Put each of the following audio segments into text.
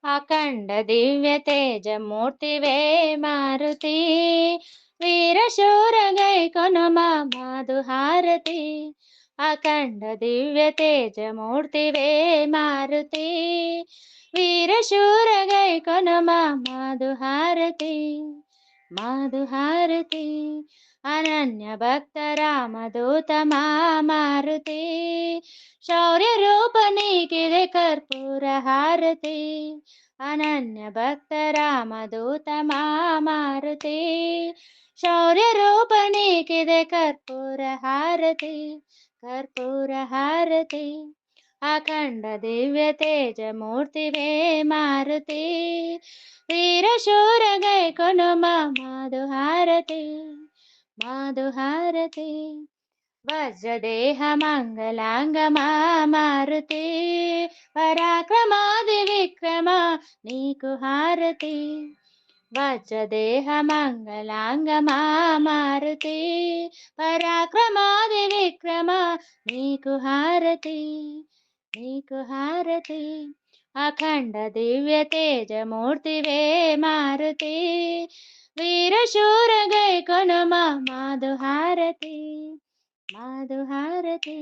అఖండ దివ్య తేజమూర్తివే మారుతి, వీరశూర గై కొనుమ మధుహారతి. అఖండ దివ్య తేజమూర్తివే మారుతి, వీరశూర గై కొనుమ మధుహారతి. మధుహారతి అనన్య భక్త రామదూత మా మారుతి, శౌర్య రూప నీకిదే కర్పూర హారతి. అనన్య భక్త రామదూత మా మారుతి, శౌర్య రూప నీకిదే కర్పూర హారతి. కర్పూర హారతి అఖండ దివ్య తేజమూర్తివే మారుతి, వీరశూర గై కొనుమ మధుహారతి. మధుహారతి వజ్రదేహ మంగళాంగ మా మారుతి, పరాక్రమాది విక్రమ నీకు హారతి. వజ్రదేహ మంగళాంగ మా మారుతి, పరాక్రమాది విక్రమ నీకు హారతి. నీకు హారతి అఖండ దివ్య తేజమూర్తివే మారుతి, వీరశూర గై కొనుమ మధుహారతి. మధుహారతి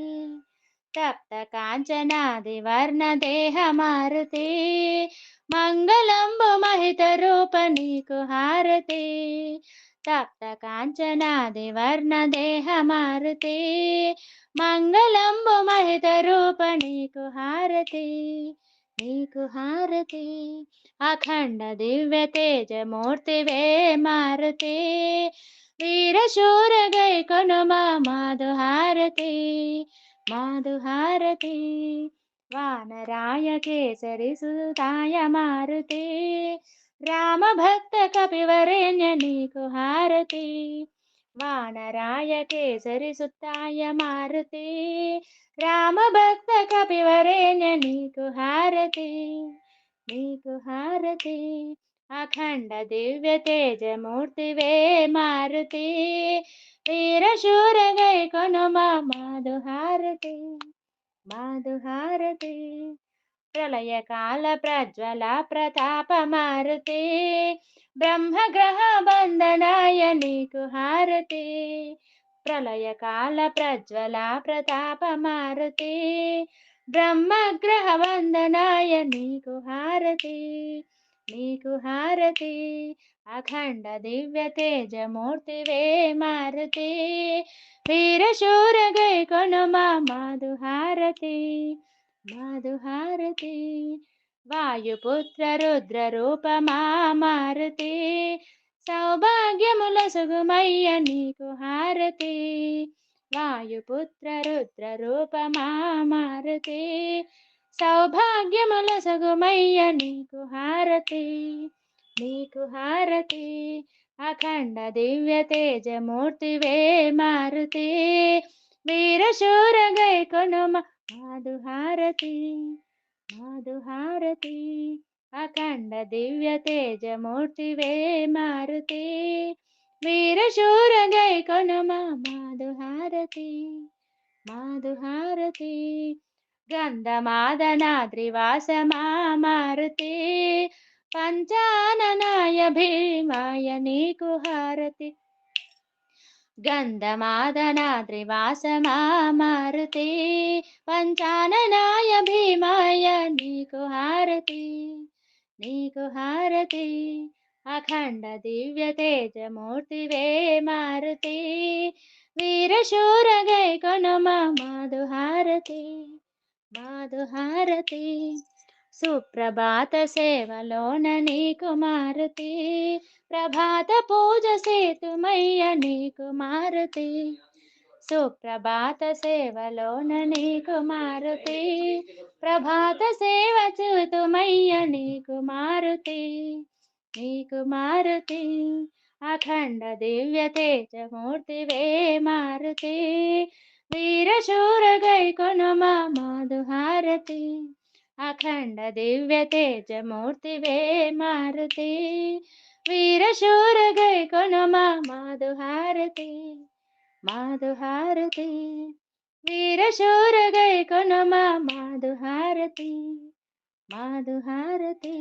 తప్త కాంచనాది వర్ణ దేహ మారుతి, మంగళంబు మహిత రూప నీకు హారతి. తప్త కాంచనాది వర్ణ దేహ మారుతి, మంగళంబు మహిత రూప నీకు హారతి. నీకు హారతి అఖండ దివ్య తేజమూర్తివే మారుతి, వీరశూర గై కొనుమ మధుహారతి. మధుహారతి వానరాయ కేసరి సుతాయ మారుతి, రామ భక్త కపివరేణ్య నీకు హారతి. వానరాయ కేసరి సుతాయ మారుతి, రామ భక్త కపివరేణ్య నీకు హారతి. నీకు హారతి అఖండ దివ్య తేజమూర్తివే మారుతి, వీరశూర గై కొనుమ మధుహారతి. మధుహారతి ప్రళయ కాల ప్రజ్వల ప్రతాప మారుతి, బ్రహ్మగ్రహ బంధనాయ నీకు హారతి. ప్రళయ కాల ప్రజ్వల ప్రతాప మారుతి, బ్రహ్మగ్రహ వందనాయ నీకు హారతి. నీకు హారతి అఖండ దివ్య తేజమూర్తివే మారుతి, వీరశూర గై కొనుమ మధుహారతి. మధుహారతి వాయుపుత్ర రుద్ర రూప మా మారుతి, సౌభాగ్యముల సుగుమయ్య నీకు హారతి. వాయుపుత్ర రుద్ర రూప మా మారుతి, సౌభాగ్యముల సగుమయ్య నీకు హారతి. నీకు హారతి అఖండ దివ్య తేజమూర్తివే మారుతి, వీరశూర గై కొనుమ మధుహారతి. మధుహారతి అఖండ దివ్య తేజమూర్తివే మారుతి, వీరశూర గై కొనుమ మధుహారతి. మధుహారతి గంధమాదనాద్రివాస మా మారుతి, పంచాననాయ భీమాయ నీకు హారతి. గంధమాదనాద్రివాస మా మారుతి, పంచాననాయ భీమాయ నీకు హారతి. నీకు హారతి అఖండ దివ్య తేజమూర్తివే మారుతి, వీరశూర గై కొనుమ మధుహారతి. మధుహారతి సుప్రభాత సేవలోన నీకు మారుతి, ప్రభాత పూజ సేతుమయ్య నీకు మారుతి. సుప్రభాత సేవలోన నీకు మారుతి, ప్రభాత సేవ చూతుమయ్య నీకు మారుతి. నీకు మారుతి అఖండ దివ్య తేజమూర్తివే మారుతి, వీరశూర గై కొనుమ మధుహారతి. అఖండ దివ్య తేజమూర్తివే మారుతి, వీరశూర గై కొనుమ మధుహారతి. మధుహారతి వీరశూర గై కొనుమ మధుహారతి. మధుహారతి